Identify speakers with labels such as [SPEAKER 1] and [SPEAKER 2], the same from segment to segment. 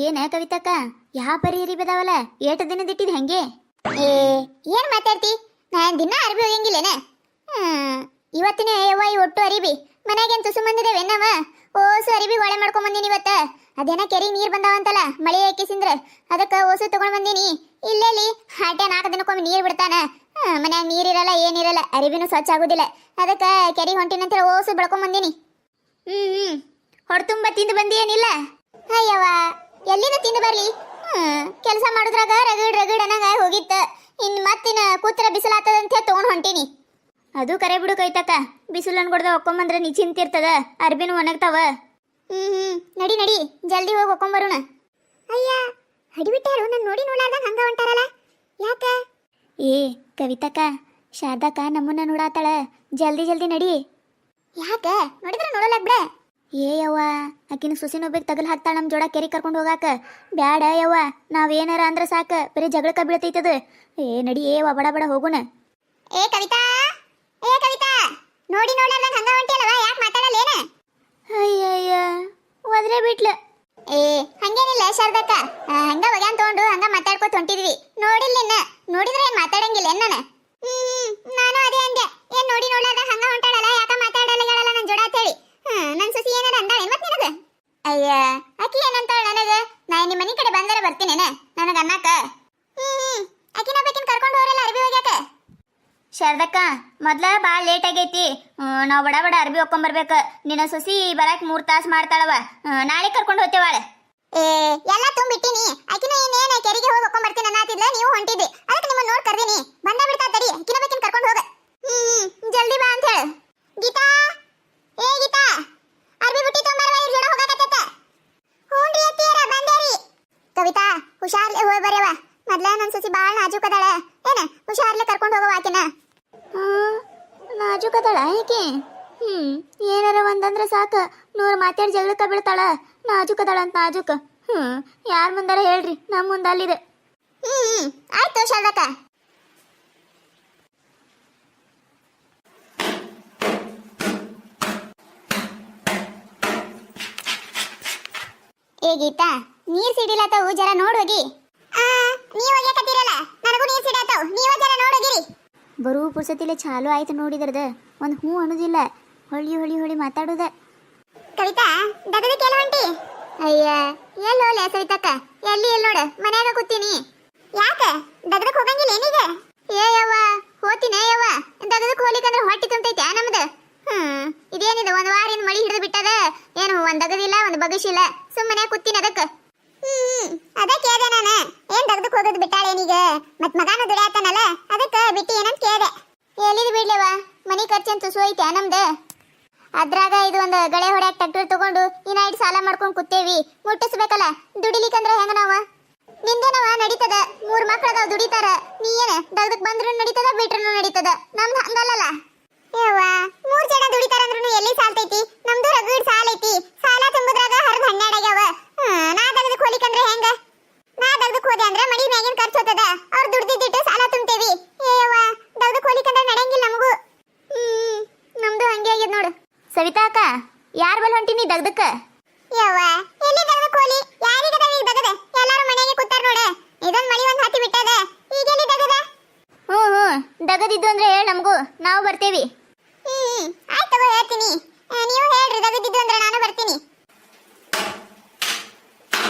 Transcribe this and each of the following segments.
[SPEAKER 1] ಏನ ಕವಿತಕ್ಕ ಯಾ ಪರಿ ಬದಾವಲ್ಲ ಏಟ ದಿನದಿಟ್ಟಿದ್ ಹೆಂಗೆ?
[SPEAKER 2] ಏ ಏನ್ ಮಾತಾಡ್ತಿ? ನಾನ್ ದಿನ ಅರ್ಬಿ ಹೋಗಂಗಿಲ್ಲೇನ? ಇವತ್ತಿನ ಯವ್ವ ಈ ಒಟ್ಟು ಅರಿಬಿ ಮನೆಗೆ ತುಸು ಮಂದಿದೇವೆ ನಾವ. ಓಸು ಅರಿಬಿ ಹೊಳೆ ಮಾಡ್ಕೊಂಡ್ ಬಂದೀನಿ ಇವತ್ತ. ಅದೇನ ಕೆರಿ ನೀರ್ ಬಂದಾವಂತಲ್ಲ ಮಳೆ ಏಕಿಸಿಂದ್ರ, ಅದಕ್ಕ ಓಸು ತಗೊಂಡ್ ಬಂದೀನಿ. ಇಲ್ಲೆಲ್ಲಿ ಹಾಟೆ 4 ದಿನಕ್ಕೊಮ್ಮೆ ನೀರ್ ಬಿಡ್ತಾನ. ಮನ್ಯಾಗ ನೀರಿರಲ್ಲ ಏನಿರಲ್ಲ, ಅರಿಬಿನೂ ಸ್ವಚ್ಛ ಆಗುದಿಲ್ಲ. ಅದಕ್ಕ ಕೆರಿ ಹೊಂಟಿನಂತೇಳಿ ಓಸು ಬೆಳ್ಕೊಂಡ್ ಬಂದೀನಿ.
[SPEAKER 1] ಹೊಡ್ತುಂಬ ತಿಂದು ಬಂದಿಯೇನಿಲ್ಲ?
[SPEAKER 2] ಅಯ್ಯವ್ವ ಎಲ್ಲಿಂದ ತಿಂದು ಬರ್ಲಿ? ಕೆಲಸ ಮಾಡುದ್ರಾಗ ರಗಡ್ ರಗಡ್ ಅನ್ನಂಗ ಹೋಗಿತ್ತ. ಇನ್ ಮತ್ತಿನ ಕೂತ್ರ ಬಿಸಿಲಾತದಂತ ತಗೊಂಡ್ ಹೊಂಟೀನಿ.
[SPEAKER 1] ಅದು ಕರೆ ಬಿಡು ಕವಿತಕ್ಕ, ಬಿಸಿಲು ಅನ್ಕೊಡ್ದ ಒಕ್ಕೊಂಬಂದ್ರೆ ನೀ ಚಿಂತಿರ್ತದ, ಅರ್ಬಿನೂ ಒಣಗ್ತಾವ.
[SPEAKER 2] ನಡಿ ನಡಿ ಜಲ್ದಿ ಹೋಗಿ ಒಕ್ಕೊಂಬರೋಣ. ಅಯ್ಯ ಹಡಿಬಿಟ್ಟಾರು ನನ್ ನೋಡಿ ನೋಡಾರ್ದಂಗ ಹಂಗ ಹೊಂಟಾರಲ್ಲ, ಯಾಕ?
[SPEAKER 1] ಏ ಕವಿತಕ್ಕ, ಶಾರದಕ್ಕ ನಮ್ಮನ್ನ ನೋಡಾತಾಳ, ಜಲ್ದಿ ಜಲ್ದಿ ನಡಿ.
[SPEAKER 2] ಯಾಕ ನೋಡಿದ್ರ ನೋಡಲಕ್ ಬಿಡ.
[SPEAKER 1] ಏ ಯವ್ವ, ಆಕಿನ ಸುಸಿನೊಬ್ಬಿಗೆ ತಗಲ್ ಹಾಕ್ತಾಳ ನಮ್ ಜೋಡ ಕೆರಿ ಕರ್ಕೊಂಡು ಹೋಗಾಕ. ಬ್ಯಾಡ ಯವ್ವ, ನಾವೇನಾರ ಅಂದ್ರ ಸಾಕ ಬರೀ ಜಗಳಕ್ಕ ಬೀಳ್ತೈತದ. ಏ ನಡಿ ಏವ ಬಡ ಬಡ ಹೋಗುಣ.
[SPEAKER 2] ಏ ಕವಿತಾ, ಏ ಕವಿತಾ, ನೋಡಿ ನೋಡಾರ್ದಂಗ ಹಂಗ ಹೊಂಟಿಯಲ್ಲವ, ಯಾಕೆ ಮಾತಾಡಲ್ಲ?
[SPEAKER 1] ಅಯ್ಯಯ್ಯ ಒದ್ರೆ ಬಿಟ್ಲ.
[SPEAKER 2] ಏ ಹಂಗೇನಿಲ್ಲ ಶಾರದಕ್ಕ, ಹಂಗ ಒಗ್ಯಾನ್ ತಗೊಂಡು ಹಂಗ ಮಾತಾಡ್ಕೊತ ಹೊಂಟಿದ್ವಿ. ನೋಡಿಲ್ಲ ನಿನ್ನ, ನೋಡಿದ್ರೆ ಏನ್ ಮಾತಾಡಂಗಿಲ್ಲ ಏನ್ ನಾನು? ನಾನು ಅದೇ ಅಂದೆ, ಏನ್ ನೋಡಿ ನೋಡಾರ್ದ ಹಂಗ ಹೊಂಟಾಳಲ್ಲ, ಯಾಕ ಮಾತಾಡಲ್ಲ ಹೇಳಲ್ಲ ನನ್ ಜೋಡ ಅಂತೇಳಿ. ನನ್ ಸೊಸಿ ಏನಾರ ಅಂದಾಳ ಏನ್ ಮತ್ ನಿನಗ? ಅಯ್ಯ ಆಕಿ ಏನಂತಾಳ ನನಗ? ನಾ ನಿಮ್ಮ ಮನಿ ಕಡೆ ಬಂದರೆ ಬರ್ತೀನೇನ ನನಗ ಅನ್ನಕ? ಆಕಿನ ಬೇಕಿನ್ ಕರ್ಕೊಂಡು ಹೋರಲ್ಲ ಅರ್ಬಿ ಹೋಗ್ಯಾಕ.
[SPEAKER 1] ಶಾರದಕ್ಕ ಮೊದ್ಲ ಭಾಳ ಲೇಟ್ ಆಗೈತಿ, ನಾವು ಬಡ ಬಡ ಅರ್ಬಿ ಹೊಕ್ಕೊಂಬರ್ಬೇಕ. ನಿನ್ನ ಸೊಸಿ ಬರಾಕ್ 3 ತಾಸು ಮಾಡ್ತಾಳವ, ನಾಳೆ ಕರ್ಕೊಂಡು ಹೋಗ್ತೇವಾಳ.
[SPEAKER 2] ಏ ಎಲ್ಲ ತುಂಬಿಟ್ಟಿನಿ. ಆಕಿನ ಇನ್ನೇನ ಕೆರಿಗೆ ಹೋಗಿ ಹೊಕ್ಕೊಂಡ್ ಬರ್ತೀನಿ ಅನ್ನತ್ತಿದ್ಲ, ನೀವು ಹೊಂಟಿದ್ರಿ. ಅದಕ್ಕೆ ನಿಮ್ಮ ನೋಡ್ ಕರ್ದೀನಿ. ಬಂದ ಬಿಡ್ತಾ ತಡಿ, ಆಕಿನ ಬೇಕಿನ್ ಕರ್ಕೊಂಡು ಹೋಗ. ಜಲ್ದಿ ಬಾ ಅಂತ ಹೇಳು. ಗೀತಾ, ಏ ಗೀತಾ, ಅರ್ಬಿ ಬುಟ್ಟಿ ತೊಂಬರ್ವಾ, ಇವ್ರ ಜೋಡ ಹೋಗಾಕತ್ತ. ಹೂನ್ರಿ ಅತ್ತಿಯರ ಬಂದೇರಿ. ಕವಿತಾ ಹುಷಾರ್ಲೆ ಹೋಗಿ ಬರ್ಯವ. ಮೊದ್ಲ ನನ್ ಸೊಸಿ ಬಾಳ ನಾಜೂಕದಾಳ, ಏನ ಹುಷಾರ್ಲೆ ಕರ್ಕೊಂಡು ಹೋಗವ ಆಕಿನ.
[SPEAKER 1] ನಾಜೂಕದಾಳ ಏಕೆ? ಏನಾರ ಒಂದಂದ್ರ ಸಾಕ 100 ಮಾತಾಡಿ ಜಗಳಕ್ಕ ಬೀಳ್ತಾಳ. ನಾಜೂಕದಾಳ ಅಂತ ನಾಜೂಕ. ಯಾರ ಮುಂದಾರ ಹೇಳ್ರಿ, ನಮ್ಮ ಮುಂದ ಅಲ್ಲಿದೆ.
[SPEAKER 2] ಆಯ್ತು ಶಾರದಕ್ಕ. ಏ ಗೀತಾ, ನೀರ್ ಸಿಡಿಲತ್ತವು, ಜರ ನೋಡೋಗಿ. ನೀವ್ ಹೋಗ್ಯಾಕತ್ತೀರಲ್ಲ, ನನಗೂ ನೀರ್ ಸಿಡಾತವ್, ನೀವ ಜರ ನೋಡೋಗಿರಿ.
[SPEAKER 1] ಬರೂ ಪುರ್ಸತಿಲೆ ಚಾಲು ಆಯ್ತು ನೋಡಿದ್ರದ, ಒಂದು ಹೂ ಅನ್ನೋದಿಲ್ಲ, ಹೊಳಿ ಹೊಳಿ ಹೊಳಿ ಮಾತಾಡೋದ.
[SPEAKER 2] ಕವಿತಾ ದಗದ ಕೇಳ ಹೊಂಟಿ? ಅಯ್ಯ ಎಲ್ಲೋಲೆ ಸವಿತಕ್ಕ, ಎಲ್ಲಿ ನೋಡ ಮನ್ಯಾಗ ಕೂತೀನಿ. ಯಾಕ ದಗದಕ್ ಹೋಗಂಗಿಲ್ಲ ಏನೀಗ? ಏ ಯವ್ವ ಹೋತಿನ ಯವ್ವ, ದಗದಕ್ ಹೋಲಿಕಂದ್ರ ಹೊಟ್ಟಿ ತುಂಬತೈತೆ ನಮ್ದು. ಇದೇನಿದೆ, 1 ವಾರಿಂದ ಮಳಿ ಹಿಡಿದು ಬಿಟ್ಟದ, ಏನು ಒಂದ್ ದಗದಿಲ್ಲ ಒಂದ್ ಬಗಸಿಲ್ಲ, ಸುಮ್ಮನೆ ಕೂತೀನಿ ಅದಕ್ಕ. ಅದ ಕೇಳ್ದೆ ನಾನು, ಏನ್ ದಗದಕ್ ಹೋಗೋದು ಬಿಟ್ಟಾಳೇನೀಗ? ಮತ್ ಮಗಾನ ದುಡಿಯಾತನಲ್ಲ, ಅದಕ್ಕ ಬಿಟ್ಟಿ ಏನಂತ ಕೇಳ್ದೆ. ಎಲ್ಲಿದ್ ಬಿಡ್ಲೇವ, ಮನಿ ಖರ್ಚಂತೂ ಸೋಯ್ತೆ ನಮ್ದು. ಅದ್ರಾಗ ಇದು ಒಂದು ಗಳೆ ಹೊಡ್ಯಾಕ ಟ್ರ್ಯಾಕ್ಟರ್ ತಗೊಂಡು ಇನ್ನಾಯ್ತು ಸಾಲ ಮಾಡ್ಕೊಂಡು ಕೂತೇವಿ. ಮುಟ್ಟಿಸ್ಬೇಕಲ್ಲ, ದುಡಿಲಿಕ್ಕಂದ್ರ ಹೆಂಗ ನಾವ? ನಿಂದೇನವ ನಡೀತದ, 3 ಮಕ್ಳದಾವ್ ದುಡಿತಾರ. ನೀ ಏನ ದಗದಕ್ ಬಂದ್ರು ನಡೀತದ, ಬಿಟ್ರು ನಡೀತದ. ನಮ್ದು ಹಂಗಲ್ಲಲ್ಲ ಯವ್ವ. 3 ಜನ ದುಡಿತಾರಂದ್ರೂ ಎಲ್ಲಿ ಸಾಲ್ತೈತಿ? ನಮ್ದು ರಗಡ್ ಸಾಲ ಐತಿ. ಸಾಲ ತುಂಬುದ್ರಾಗ ಹರಿದು 12 ಆಗ್ಯಾವ. ನಾ ದಗದಕ್ ಹೋಲಿಕಂದ್ರ ಹೆಂಗ? ನಾ ದಗದಕ್ ಹೋದೆ ಅಂದ್ರ ಮಳಿ ಮ್ಯಾಗಿನ ಖರ್ಚು ಹೋತದ, ಅವ್ರು ದುಡ್ದಿದ್ದಿಟ್ಟು ಸಾಲ ತುಂಬ್ತೇವಿ. ಏಯವ್ವ ದಗದಕ್ ಹೋಲಿಕಂದ್ರ ನಡೆಯಂಗಿಲ್ಲ ನಮಗೂ. ನಮ್ದು ಹಂಗೆ ಆಗ್ಯದ ನೋಡು.
[SPEAKER 1] ಸವಿತಾ ಅಕ್ಕ, ಯಾರ ಬಲ್ ಹೊಂಟಿನಿ ದಗದಕ್ಕ?
[SPEAKER 2] ಯವ್ವ ಎಲ್ಲಿ ದಗದಕ್ ಹೋಲಿ? ಯಾರಿಗದ ಈಗ ದಗದ? ಎಲ್ಲಾರು ಮನೆಗೆ ಕೂತಾರ ನೋಡ. ಇದೊಂದ್ ಮಳಿ ಒಂದ್ ಹತ್ತಿ ಬಿಟ್ಟದ, ಈಗೆಲ್ಲಿ ದಗದ?
[SPEAKER 1] ದಗದಿದ್ದು ಅಂದ್ರೆ ಹೇಳ ನಮಗೂ, ನಾವು ಬರ್ತೇವಿ.
[SPEAKER 2] ಆಯ್ತು ತಗೋ ಹೇಳ್ತೀನಿ. ನೀವು ಹೇಳ್ರಿ ದಗದಿದ್ದು ಅಂದ್ರೆ ನಾನು ಬರ್ತೀನಿ.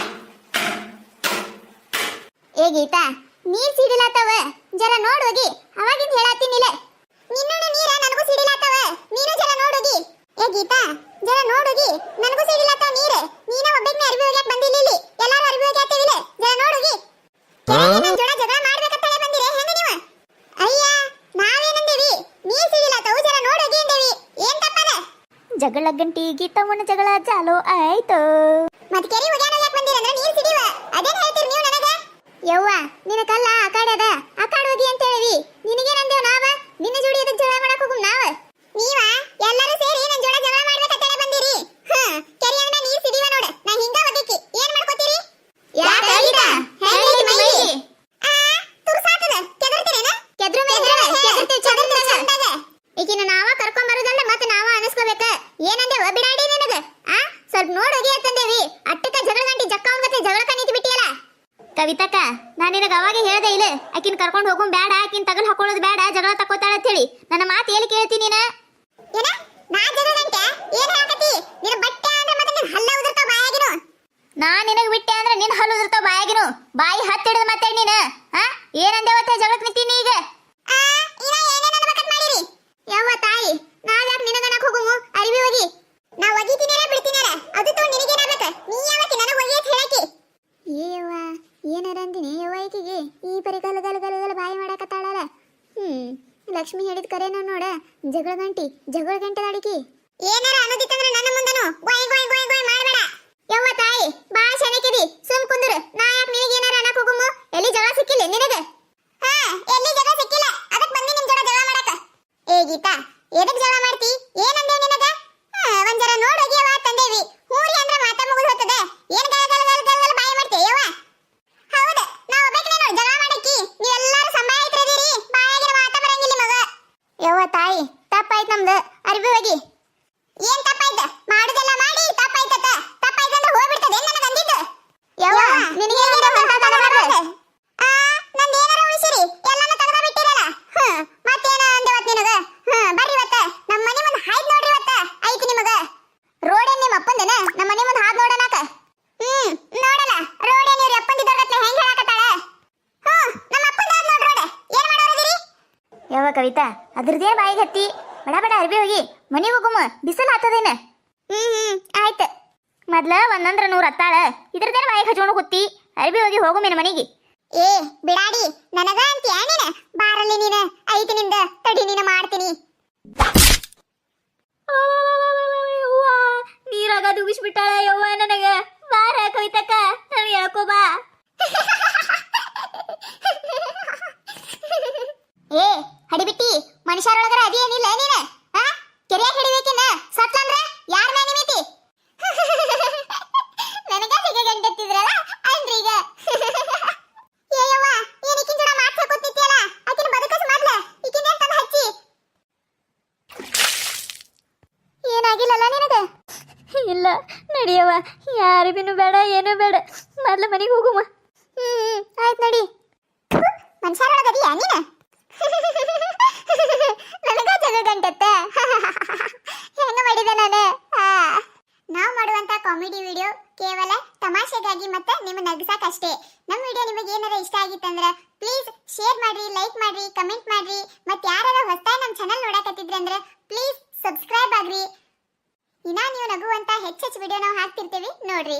[SPEAKER 2] ಏ ಗೀತಾ, ನೀರ್ ಸಿಡಿಲಾತವ, ಜರ ನೋಡೋಗಿ. ಅವಾಗಿಂದ ಹೇಳತ್ತೀನಿಲ್ಲ, ನಿನ್ನೂ ನೀರ ನನಗೂ ಸಿಡಿಲಾತವ, ನೀನು ಜರ ನೋಡೋಗಿ. ಏ ಗೀತಾ ಜರ ನೋಡೋಗಿ, ನನಗೂ ಸಿಡಿಲಾತವ ನೀರು. ನೀನ ಒಬ್ಬಕ್ಕೆ ಅರ್ಬಿ ಹೋಗ್ಯಾಕ ಬಂದಿಲ್ಲ, ಇಲ್ಲಿ ಎಲ್ಲಾರು ಅರ್ಬಿ ಹೋಗ್ಯಾತೇವಿಲ್ಲ, ಜರ ನೋಡೋಗಿ. ನನ್ ಜೋಡ ಜಗಳ ಮಾಡ್ಬೇಕಂತಲೇ ಬಂದಿರೆ ಹೆಂಗ ನೀವು? ಅಯ್ಯ ನಾವೇನಂದೇವಿ? ನೀರ್ ಸಿಡಿಲಾತವು, ಜರ ನೋಡೋಗಿ ಅಂದೇವಿ. ಏನ್ ತಪ್ಪದ?
[SPEAKER 1] ಜಗಳ ಗಂಟಿ ಗೀತಮ್ಮನ ಜಗಳ ಚಾಲು ಆಯ್ತು.
[SPEAKER 2] ಮತ್ ಕೆರಿ ಹೋಗ್ಯಾನ ಯಾಕೆ ಬಂದಿರಂದ್ರ ನೀರ್ ಸಿಡಿವ, ಅದೇನ್ ಹೇಳ್ತೀರಿ ನೀವು ನನಗ? ಯವ್ವ ನಿನ್ನ ಕಲ್ಲ ಆ ಕಾಡೆ ಅದ, ಆ ಕಾಡ್ ಹೋಗಿ ಅಂತ ಹೇಳಿವಿ. ನಿನಗೇನಂದೇವ್ ನಾವ? ನಿನ್ನ ಜೋಡಿ ಎದಕ್ ಜಗಳ ಮಾಡಕ್ ಹೋಗುಮ್ ನಾವ? ನೀವ ಎಲ್ಲರೂ ಸೇರಿ ನನ್ ಜೋಡ ಜಗಳ ಮಾಡ್ಬೇಕಂತೇಳಿ ಬಂದಿರಿ. ಕೆರಿ ಅಂದ್ರ ನೀರ್ ಸಿಡಿವ ನೋಡ, ನಾ ಹಿಂಗ ಒದಕಿ ಏನ್ ಮಾಡ್ಕೋತೀರಿ?
[SPEAKER 1] ಯಾಕ ಗೀತಾ? ಹೇಳಿ ಮೈ.
[SPEAKER 2] ತುರ್ಸಾತದ, ಕೆದರ್ತೀರೇನ? ಕೆದ್ರು ಚದರ್ತೀರ. ಈಗಿನ ನಾವ ಕರ್ಕೊಂಡ್ ಬರೋದಲ್ಲ, ಮತ್ತೆ ನಾವ ಅನಿಸ್ಕೋಬೇಕ. ಏನಂದೇವ ಬಿಡಾಡಿ ನಿನಗ? ಸ್ವಲ್ಪ ನೋಡೋಗಿ ಅಂತಂದೇವಿ. ಜಗಳಕ ನಿಂತು ಬಿಟ್ಟಿಯಲ್ಲ.
[SPEAKER 1] ಕವಿತಕ್ಕ ನಾನು ನಿನಗೆ ಅವಾಗೆ ಹೇಳ್ದೆ ಇಲ್ಲ ಆಕಿನ ಕರ್ಕೊಂಡು ಹೋಗು ಬೇಡ ಆಕಿನ ತಗಲ್ ಹಾಕೊಳ್ಳೋದು ಬೇಡ ಜಗಳ ತಕ್ಕೋತಾಳ ಅಂತ ಹೇಳಿ ನನ್ನ ಮಾತು ಎಲ್ಲಿ ಕೇಳ್ತೀನಿ ನೀನು
[SPEAKER 2] ಏನ ನಾ ಜಗಳಂತೆ ಏನ್ ಹಾಕತಿ ನಿನ್ನ ಬಟ್ಟೆ ಅಂದ್ರೆ ಮತ್ತೆ ನಿನ್ನ ಹಲ್ಲ ಉದುರ್ತಾವ ಬಾಯಾಗಿನು.
[SPEAKER 1] ನಾ ನಿನಗೆ ಬಿಟ್ಟೆ ಅಂದ್ರೆ ನಿನ್ನ ಹಲ್ಲು ಉದುರ್ತಾವ ಬಾಯಾಗಿನು ಬಾಯಿ ಹತ್ತಿಡಿದ ಮತ್ತೆ ನೀನು ಹಾ ಏನಂದೇವತ್ತೆ ಜಗಳಕ್ಕೆ ನಿಂತೀನಿ ಈಗ
[SPEAKER 2] ಆ ಇನ ಏನೇನ ಅನ್ಬೇಕಂತ ಮಾಡಿರಿ. ಯವ್ವ ತಾಯಿ ನಾವ್ಯಾಕ ನಿನಗನಕ ಹೋಗುಮು ಅರಿವಿ ಹೋಗಿ ನಾ ಒಗಿತೀನೇನ ಬಿಡ್ತೀನೇನ ಅದು ತೋ ನಿನಗೇನಾಗಬೇಕ ನೀ ಯಾವಕ್ಕೆ ನನಗೆ ಒಗಿ ಅಂತ ಹೇಳಕಿ. ಏಯವ್ವ ಏನಾರ ಅಂದಿನಿ ಯವ್ವ ಈಕಿಗೆ ಈ ಪರಿ ಗಲ ಗಲ ಗಲ ಗಲ ಬಾಯಿ ಮಾಡಕತ್ತಾಳಲ್ಲ. ಲಕ್ಷ್ಮಿ ಹೇಳಿದ ಕರೆನ ನೋಡ ಜಗಳ ಗಂಟೆ ಅಡಿಕಿ ಏನಾರ ಅನ್ನೋದಿತ್ತಂದ್ರೆ ನನ್ನ ಮುಂದನು ಗೋಯ್ ಗೋಯ್ ಗೋಯ್ ಗೋಯ್ ಮಾಡಬೇಡ. ಯವ್ವ ತಾಯಿ ಬಾ ಶನಕಿದಿ ಸುಮ್ ಕುಂದ್ರು ನಾ ಯಾಕೆ ನಿನಗೆ ಏನಾರ ಅನ್ನಕ ಹೋಗುಮು ಎಲ್ಲಿ ಜಗಳ ಸಿಕ್ಕಿಲ್ಲ ನಿನಗೆ. ಹಾ ಎಲ್ಲಿ ಜಗಳ ಸಿಕ್ಕಿಲ್ಲ ಅದಕ್ಕೆ ಬಂದಿ ನಿಮ್ ಜಗಳ ಮಾಡಕ. ಏ ಗೀತಾ ಎದಕ್ ಜಗಳ ಮಾಡ್ತಿ ಏನಂದೆ ನಿನಗ ಒಂದ್ ಜರ ನೋಡೋಗಿಯವ ತಂದೇವಿ ಹೂರಿ ಅಂದ್ರೆ ಮಾತಾ ಮುಗಿದು ಹೋಗ್ತದೆ ಏನ್ ಗಲ ಗಲ ಗಲ ಗಲ ಬಾಯಿ ಮಾಡ್ತಿ ಯವ್ವ. ಹೌದು ನಾ ಒಬ್ಬಾಕಿನೇ ನೋಡಿ ಜಗಳ ಮಾಡಕ್ಕಿ ನೀವೆಲ್ಲರೂ ಸಂಭಾಯಿತ್ರದಿರಿ ಬಾಯಾಗಿನ ಮಾತಾ ಬರಂಗಿಲ್ಲ ಮಗ. ಯವ್ವ ತಾಯಿ ತಪ್ಪಾಯ್ತು ನಮ್ದು ಅರ್ಬಿ ಹೋಗಿ. ಏನ್ ತಪ್ಪಾಯ್ತು ಮಾಡುದೆಲ್ಲ ಮಾಡಿ ತಪ್ಪಾಯ್ತತ ತಪ್ಪಾಯ್ತಂದ್ರೆ ಹೋಗ್ಬಿಡ್ತದೆ ನನಗೆ ಅಂದಿದ್ದು. ಯವ್ವ ನಿನಗೆ ಆ ನಂದು ಏನಾರ ಉಳಿಸಿರಿ ಎಲ್ಲಾನು ತೆಗೆದ ಬಿಟ್ಟಿರಲ್ಲ. ಮತ್ತೇನ ಅಂದೇವತ್ ನಿನಗ ಬರ್ರಿ ಇವತ್ತ ನಮ್ಮ ಮನೆ ಮುಂದೆ ಹಾಯ್ದು ನೋಡ್ರಿ ಇವತ್ತ ಐತಿ ನಿಮಗ ರೋಡ್ ಏನ್ ನಿಮ್ಮ ಅಪ್ಪಂದೇನ ನಮ್ಮ ಮನೆ ಮುಂದೆ ಹಾದ್ ನೋಡೋಣಕ. ನೋಡಲ್ಲ ರೋಡ್ ಏನ್ ಇವ್ರ ಅಪ್ಪಂದಿದ್ದರ್ಗತ್ಲೆ ಹೆಂಗ್ ಹೇಳಕತ್ತಾಳ. ನಮ್ಮ ಅಪ್ಪಂದ ಹಾದ್ ನೋಡ್ ರೋಡ್ ಏನ್ ಮಾಡೋದಿರಿ.
[SPEAKER 1] ಯಾವ ಕವಿತಾ ಅದ್ರದೇ ಬಾಯಿಗೆ ಹತ್ತಿ ಬಡ ಬಡ ಅರ್ಬಿ ಹೋಗಿ ಮನೆಗೆ ಹೋಗುಮ ಬಿಸಿಲು ಹತ್ತದೇನ.
[SPEAKER 2] ಆಯ್ತು
[SPEAKER 1] ಮೊದ್ಲ ಒಂದಂದ್ರ 100 ಹತ್ತಾಳ ಇದ್ರದೇನ ಬಾಯಿಗೆ ಹಚ್ಕೊಂಡು ಕೂತಿ ಅರ್ಬಿ ಹೋಗಿ ಹೋಗು ನಿನ್ನ ಮನೆಗೆ.
[SPEAKER 2] ಏ ಬಿಡಾಡಿ ನನಗ ಅಂತೀಯ ನೀನ ಬಾರಲ್ಲಿ ನೀನ ಐತಿ ನಿಂದ ತಡಿ ನೀನ ಮಾಡ್ತೀನಿ.
[SPEAKER 1] ನೀರಾಗ ದುಗಿಸ್ಬಿಟ್ಟಾಳ ಯವ್ವ ನನಗ ಬಾರ ಕವಿತಕ್ಕ ನಾನು ಹೇಳ್ಕೋ ಬಾ.
[SPEAKER 2] ಏ ಹಡಿಬಿಟ್ಟಿ ಮನುಷ್ಯರೊಳಗರ ಅದೇನಿಲ್ಲ ನೀನ ಕೆರೆಯಾಗ ಹಿಡಿಬೇಕಿನ್ನ ಸತ್ಲಂದ್ರ ಯಾರ ಮ್ಯಾನಿ ಮಿತಿ. ನನಗ ಸಿಗ ಗಂಟೆತ್ತಿದ್ರಲ್ಲ ಅಂದ್ರಿ ಈಗ. ಏಯವ್ವ ಏನಿಕಿನ ಜನ ಮಾತ್ರ ಕೂತಿದ್ಯಲ್ಲ ಆಕಿನ ಬದುಕಸ್ ಮಾಡ್ಲ ಈಕಿನ ತಂದ ಹಚ್ಚಿ ಏನಾಗಿಲ್ಲಲ್ಲ ನಿನಗ.
[SPEAKER 1] ಇಲ್ಲ ನಡಿಯವ್ವ ಯಾರಿಬಿನು ಬೇಡ ಏನು ಬೇಡ ಮೊದ್ಲು ಮನೆಗೆ ಹೋಗುಮ.
[SPEAKER 2] ಆಯ್ತು ನಡಿ. ಮನುಷ್ಯರೊಳಗದಿಯಾ ನೀನ ನನಗ ಜಗ ಗಂಟತ್ತ ಹೆಂಗ ಮಾಡಿದೆ ನಾನು. ನಾವು ಮಾಡುವಂತ ಕಾಮಿಡಿ ವಿಡಿಯೋ ಕೇವಲ ತಮಾಷೆಗಾಗಿ ಮತ್ತೆ ನಿಮ್ಮ ನಗಸಾಕಷ್ಟೇ. ನಮ್ಮ ವಿಡಿಯೋ ನಿಮಗೆ ಏನಾರ ಇಷ್ಟ ಆಗಿತ್ತಂದ್ರೆ ಪ್ಲೀಸ್ ಶೇರ್ ಮಾಡ್ರಿ, ಲೈಕ್ ಮಾಡ್ರಿ, ಕಮೆಂಟ್ ಮಾಡ್ರಿ. ಮತ್ತೆ ಯಾರಾರ ಹೊಸದಾಗಿ ನಮ್ಮ ಚಾನಲ್ ನೋಡಕತ್ತಿದ್ರೆ ಅಂದ್ರೆ ಪ್ಲೀಸ್ ಸಬ್ಸ್ಕ್ರೈಬ್ ಆಗ್ರಿ. ಇನ್ನ ನೀವು ನಗುವಂತ ಹೆಚ್ಚೆಚ್ಚು ವಿಡಿಯೋ ನಾವು ಹಾಕ್ತಿರ್ತೀವಿ ನೋಡ್ರಿ.